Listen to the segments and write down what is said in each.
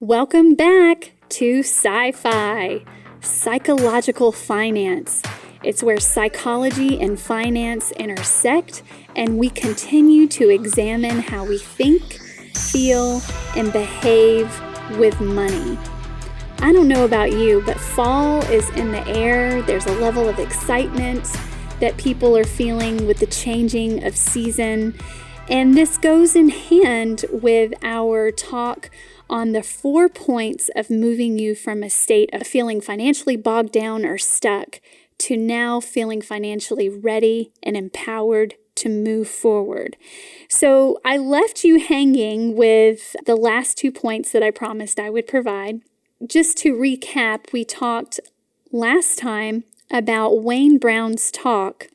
Welcome back to Sci-Fi, Psychological Finance. It's where psychology and finance intersect, and we continue to examine how we think, feel, and behave with money. I don't know about you, but fall is in the air. There's a level of excitement that people are feeling with the changing of season. And this goes in hand with our talk on the 4 points of moving you from a state of feeling financially bogged down or stuck to now feeling financially ready and empowered to move forward. So I left you hanging with the last 2 points that I promised I would provide. Just to recap, we talked last time about Wayne Brown's talk,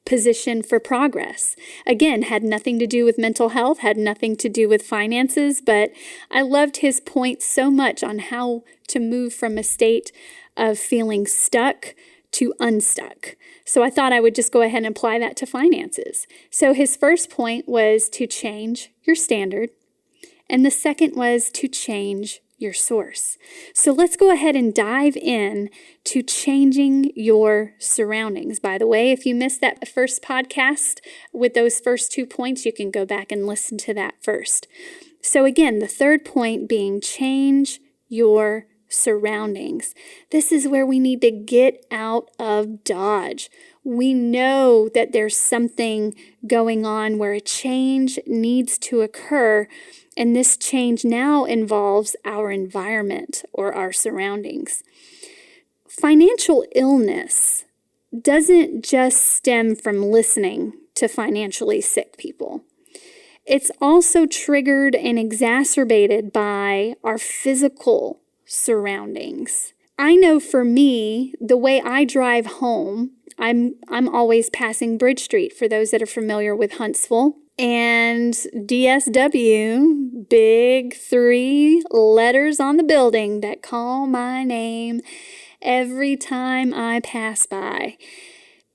Position for Progress. Again, had nothing to do with mental health, had nothing to do with finances, but I loved his point so much on how to move from a state of feeling stuck to unstuck. So I thought I would just go ahead and apply that to finances. So his first point was to change your standard, and the second was to change your source. So let's go ahead and dive in to changing your surroundings. By the way, if you missed that first podcast with those first 2 points, you can go back and listen to that first. So again, the third point being change your surroundings. This is where we need to get out of Dodge. We know that there's something going on where a change needs to occur, and this change now involves our environment or our surroundings. Financial illness doesn't just stem from listening to financially sick people. It's also triggered and exacerbated by our physical surroundings. I know for me, the way I drive home, I'm always passing Bridge Street, for those that are familiar with Huntsville. And DSW, big 3 letters on the building that call my name every time I pass by.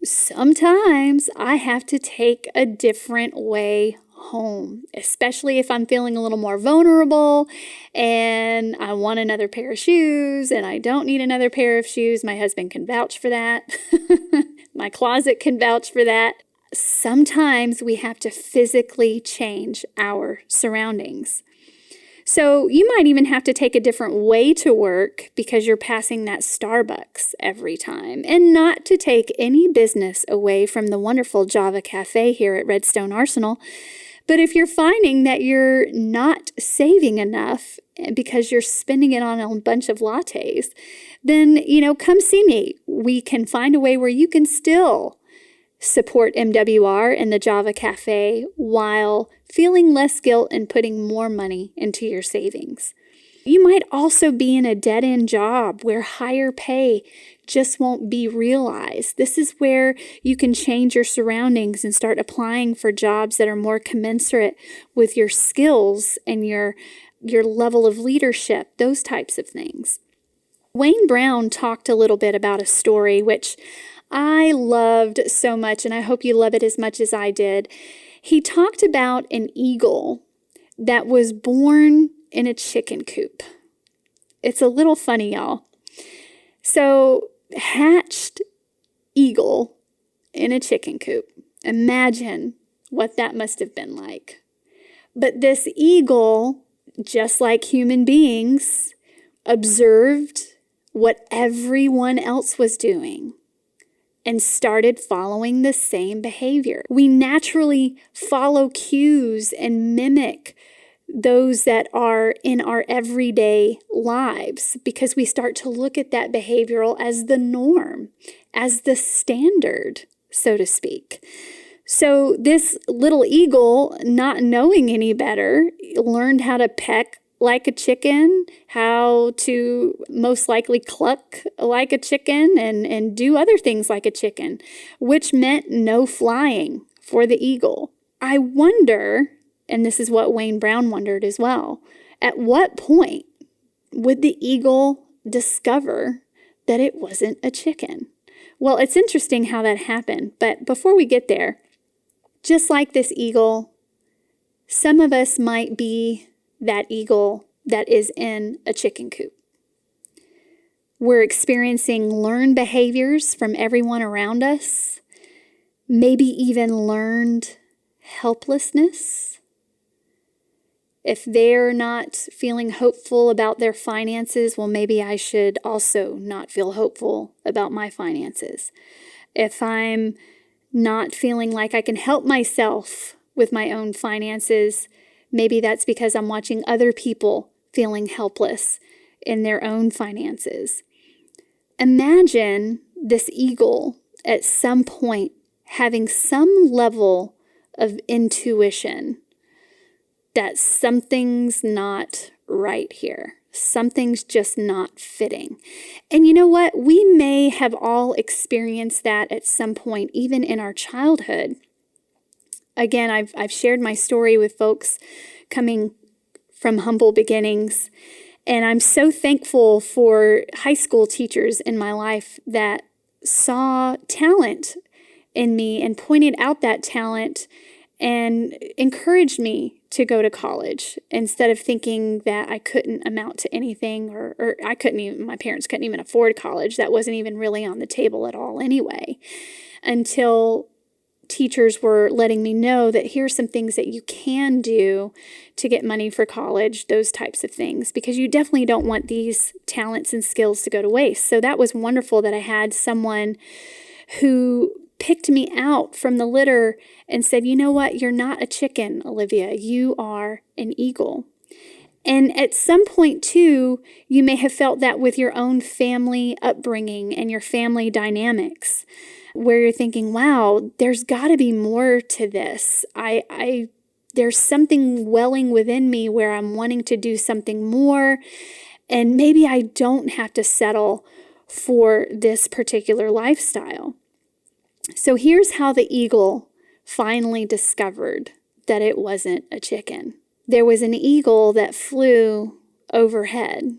Sometimes I have to take a different way home, especially if I'm feeling a little more vulnerable and I want another pair of shoes and I don't need another pair of shoes. My husband can vouch for that. My closet can vouch for that. Sometimes we have to physically change our surroundings. So you might even have to take a different way to work because you're passing that Starbucks every time. And not to take any business away from the wonderful Java Cafe here at Redstone Arsenal, but if you're finding that you're not saving enough because you're spending it on a bunch of lattes, then, come see me. We can find a way where you can still support MWR and the Java Cafe while feeling less guilt and putting more money into your savings. You might also be in a dead-end job where higher pay just won't be realized. This is where you can change your surroundings and start applying for jobs that are more commensurate with your skills and your level of leadership, those types of things. Wayne Brown talked a little bit about a story which I loved so much, and I hope you love it as much as I did. He talked about an eagle that was born in a chicken coop. It's a little funny, y'all. So, hatched eagle in a chicken coop. Imagine what that must have been like. But this eagle, just like human beings, observed what everyone else was doing and started following the same behavior. We naturally follow cues and mimic those that are in our everyday lives because we start to look at that behavioral as the norm, as the standard, so to speak. So this little eagle, not knowing any better, learned how to peck like a chicken, how to most likely cluck like a chicken and do other things like a chicken, which meant no flying for the eagle. I wonder, and this is what Wayne Brown wondered as well, at what point would the eagle discover that it wasn't a chicken? Well, it's interesting how that happened, but before we get there, just like this eagle, some of us might be that eagle that is in a chicken coop. We're experiencing learned behaviors from everyone around us, maybe even learned helplessness. If they're not feeling hopeful about their finances, well, maybe I should also not feel hopeful about my finances. If I'm not feeling like I can help myself with my own finances, maybe that's because I'm watching other people feeling helpless in their own finances. Imagine this eagle at some point having some level of intuition that something's not right here. Something's just not fitting. And you know what? We may have all experienced that at some point, even in our childhood. Again, I've shared my story with folks coming from humble beginnings. And I'm so thankful for high school teachers in my life that saw talent in me and pointed out that talent and encouraged me to go to college instead of thinking that I couldn't amount to anything or I couldn't even, my parents couldn't even afford college. That wasn't even really on the table at all anyway, until teachers were letting me know that here's some things that you can do to get money for college, those types of things, because you definitely don't want these talents and skills to go to waste. So that was wonderful that I had someone who picked me out from the litter and said, you know what, you're not a chicken, Olivia, you are an eagle. And at some point too, you may have felt that with your own family upbringing and your family dynamics, where you're thinking, wow, there's got to be more to this. There's something welling within me where I'm wanting to do something more, and maybe I don't have to settle for this particular lifestyle. So here's how the eagle finally discovered that it wasn't a chicken. There was an eagle that flew overhead,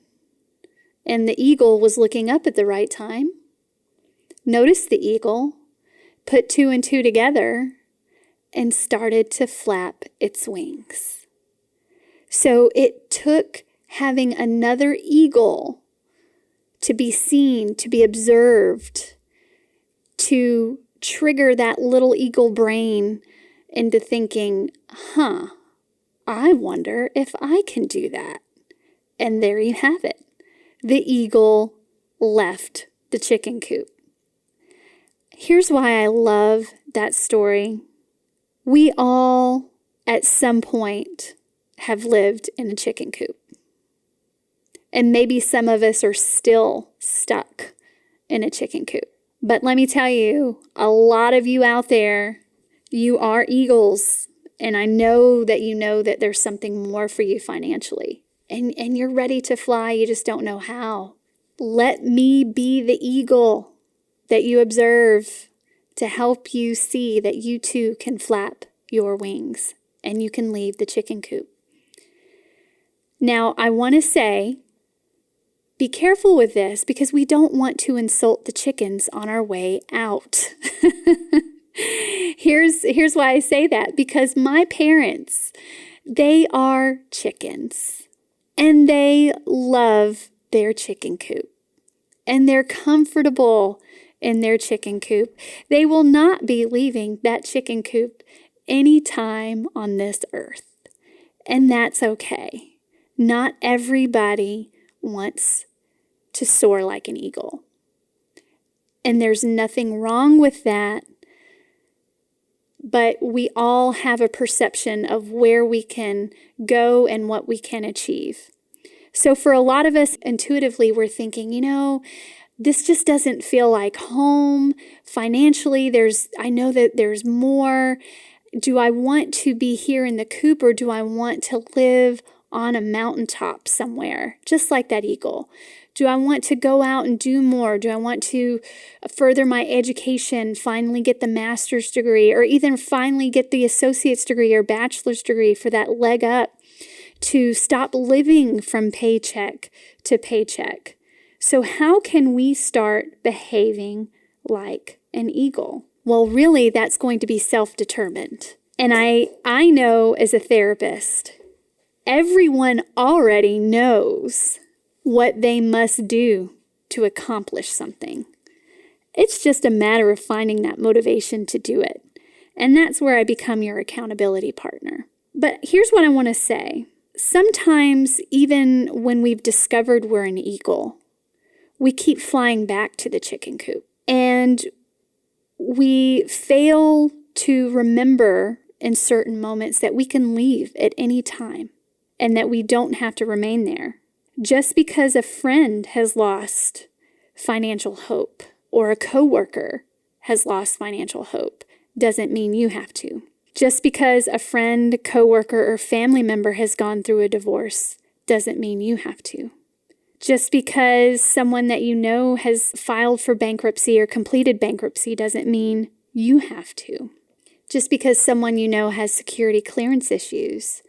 and the eagle was looking up at the right time, noticed the eagle, put two and two together, and started to flap its wings. So it took having another eagle to be seen, to be observed, to trigger that little eagle brain into thinking, I wonder if I can do that. And there you have it. The eagle left the chicken coop. Here's why I love that story. We all, at some point, have lived in a chicken coop. And maybe some of us are still stuck in a chicken coop. But let me tell you, a lot of you out there, you are eagles. And I know that there's something more for you financially. And you're ready to fly, you just don't know how. Let me be the eagle that you observe to help you see that you too can flap your wings and you can leave the chicken coop. Now, I want to say, be careful with this because we don't want to insult the chickens on our way out. Here's why I say that, because my parents, they are chickens and they love their chicken coop and they're comfortable in their chicken coop. They will not be leaving that chicken coop any time on this earth. And that's okay. Not everybody wants to soar like an eagle. And there's nothing wrong with that. But we all have a perception of where we can go and what we can achieve. So for a lot of us, intuitively, we're thinking, this just doesn't feel like home. Financially, I know that there's more. Do I want to be here in the coop, or do I want to live on a mountaintop somewhere, just like that eagle? Do I want to go out and do more? Do I want to further my education, finally get the master's degree, or even finally get the associate's degree or bachelor's degree for that leg up to stop living from paycheck to paycheck? So how can we start behaving like an eagle? Well, really, that's going to be self-determined. And I know as a therapist Everyone already knows what they must do to accomplish something. It's just a matter of finding that motivation to do it. And that's where I become your accountability partner. But here's what I want to say. Sometimes, even when we've discovered we're an eagle, we keep flying back to the chicken coop. And we fail to remember in certain moments that we can leave at any time and that we don't have to remain there. Just because a friend has lost financial hope or a coworker has lost financial hope doesn't mean you have to. Just because a friend, coworker, or family member has gone through a divorce doesn't mean you have to. Just because someone that you know has filed for bankruptcy or completed bankruptcy doesn't mean you have to. Just because someone you know has security clearance issues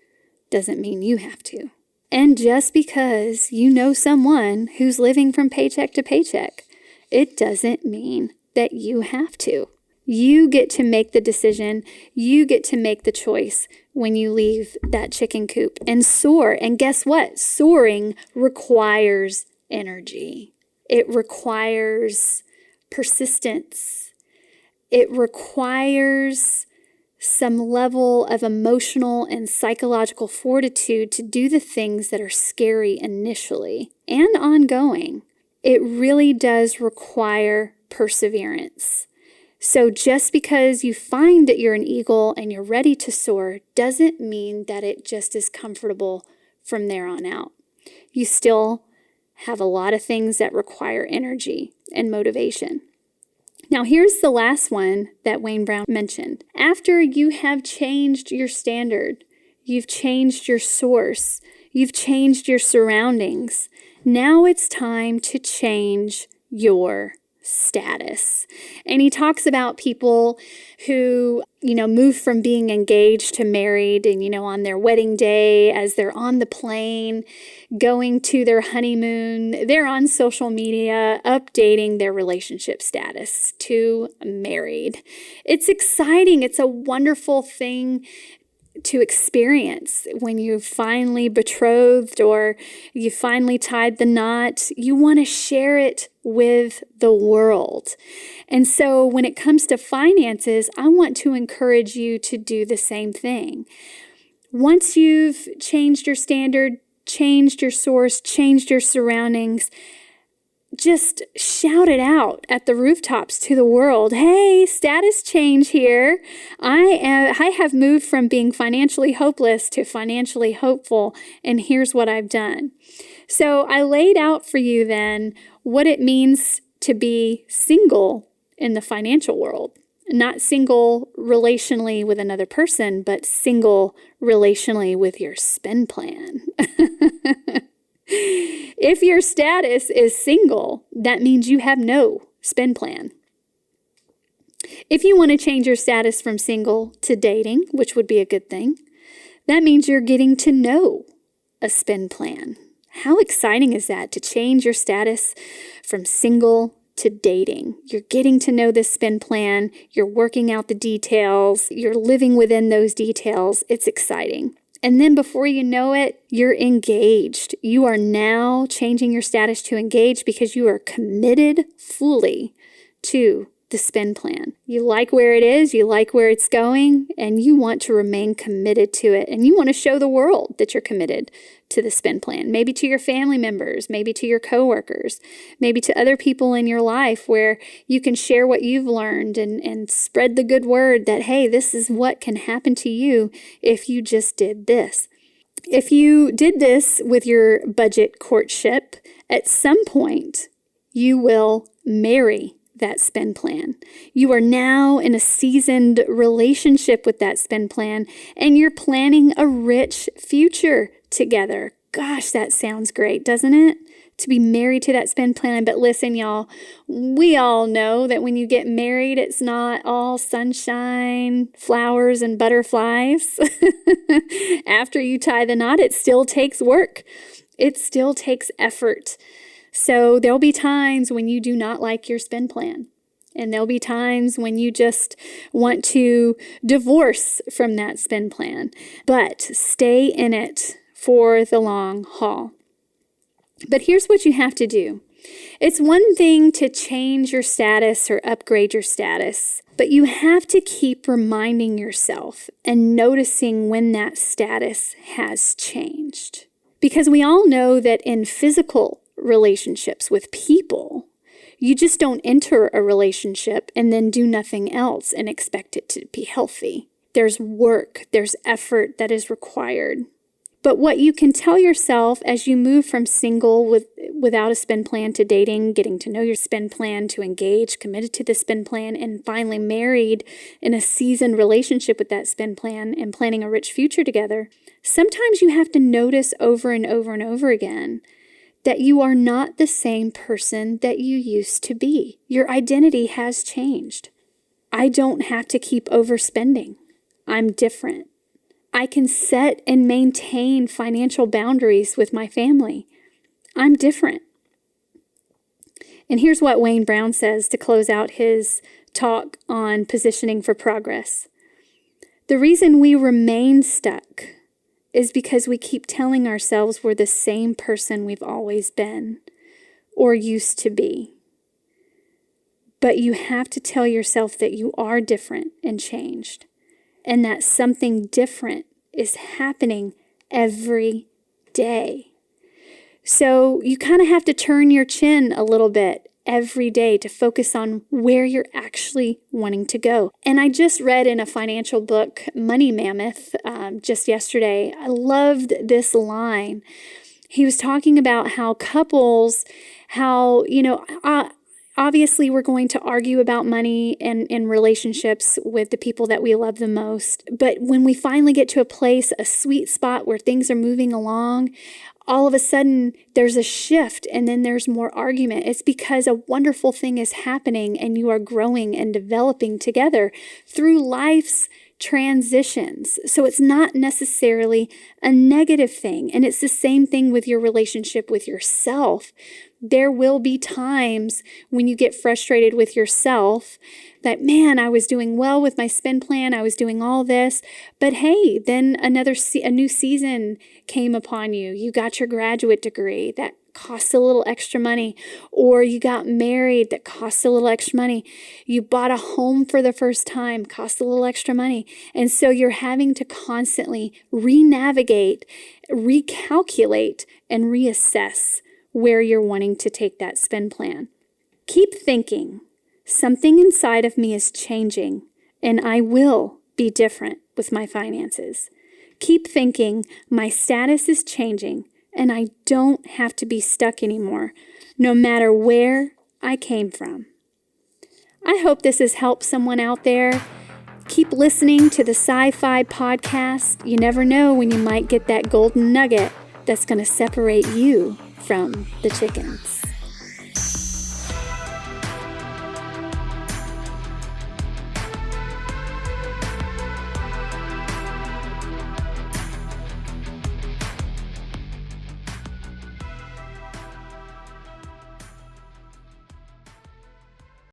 doesn't mean you have to. And just because you know someone who's living from paycheck to paycheck, it doesn't mean that you have to. You get to make the decision. You get to make the choice when you leave that chicken coop and soar. And guess what? Soaring requires energy. It requires persistence. It requires some level of emotional and psychological fortitude to do the things that are scary initially and ongoing. It really does require perseverance. So just because you find that you're an eagle and you're ready to soar doesn't mean that it just is comfortable from there on out. You still have a lot of things that require energy and motivation. Now, here's the last one that Wayne Brown mentioned. After you have changed your standard, you've changed your source, you've changed your surroundings, now it's time to change your status. And he talks about people who, move from being engaged to married and, on their wedding day, as they're on the plane, going to their honeymoon, they're on social media, updating their relationship status to married. It's exciting. It's a wonderful thing to experience when you finally betrothed or you finally tied the knot. You want to share it with the world. And so when it comes to finances, I want to encourage you to do the same thing. Once you've changed your standard, changed your source, changed your surroundings, just shout it out at the rooftops to the world. Hey, status change here. I have moved from being financially hopeless to financially hopeful, and here's what I've done. So I laid out for you then what it means to be single in the financial world. Not single relationally with another person, but single relationally with your spend plan. If your status is single, that means you have no spend plan. If you want to change your status from single to dating, which would be a good thing, that means you're getting to know a spend plan. How exciting is that, to change your status from single to dating? You're getting to know this spend plan. You're working out the details. You're living within those details. It's exciting. And then before you know it, you're engaged. You are now changing your status to engaged because you are committed fully to the spend plan. You like where it is, you like where it's going, and you want to remain committed to it. And you want to show the world that you're committed to the spend plan. Maybe to your family members, maybe to your coworkers, maybe to other people in your life where you can share what you've learned and spread the good word that, hey, this is what can happen to you if you just did this. If you did this with your budget courtship, at some point you will marry that spend plan. You are now in a seasoned relationship with that spend plan, and you're planning a rich future together. Gosh, that sounds great, doesn't it? To be married to that spend plan. But listen, y'all, we all know that when you get married, it's not all sunshine, flowers, and butterflies. After you tie the knot, it still takes work. It still takes effort. So there'll be times when you do not like your spend plan. And there'll be times when you just want to divorce from that spend plan. But stay in it for the long haul. But here's what you have to do. It's one thing to change your status or upgrade your status, but you have to keep reminding yourself and noticing when that status has changed. Because we all know that in physical relationships with people, you just don't enter a relationship and then do nothing else and expect it to be healthy. There's work, there's effort that is required. But what you can tell yourself as you move from single without a spend plan to dating, getting to know your spend plan, to engage, committed to the spend plan, and finally married in a seasoned relationship with that spend plan and planning a rich future together, sometimes you have to notice over and over and over again that you are not the same person that you used to be. Your identity has changed. I don't have to keep overspending. I'm different. I can set and maintain financial boundaries with my family. I'm different. And here's what Wayne Brown says to close out his talk on positioning for progress. The reason we remain stuck is because we keep telling ourselves we're the same person we've always been or used to be. But you have to tell yourself that you are different and changed, and that something different is happening every day. So you kind of have to turn your chin a little bit every day to focus on where you're actually wanting to go. And I just read in a financial book, Money Mammoth, just yesterday. I loved this line. He was talking about how couples, obviously, we're going to argue about money and in relationships with the people that we love the most. But when we finally get to a sweet spot where things are moving along, all of a sudden there's a shift and then there's more argument. It's because a wonderful thing is happening and you are growing and developing together through life's transitions. So it's not necessarily a negative thing. And it's the same thing with your relationship with yourself. There will be times when you get frustrated with yourself that, man, I was doing well with my spend plan. I was doing all this. But hey, then a new season came upon you. You got your graduate degree that costs a little extra money, or you got married that costs a little extra money. You bought a home for the first time, costs a little extra money. And so you're having to constantly re-navigate, recalculate, and reassess where you're wanting to take that spend plan. Keep thinking, something inside of me is changing, and I will be different with my finances. Keep thinking, my status is changing, and I don't have to be stuck anymore, no matter where I came from. I hope this has helped someone out there. Keep listening to the Sci-Fi podcast. You never know when you might get that golden nugget that's going to separate you from the chickens.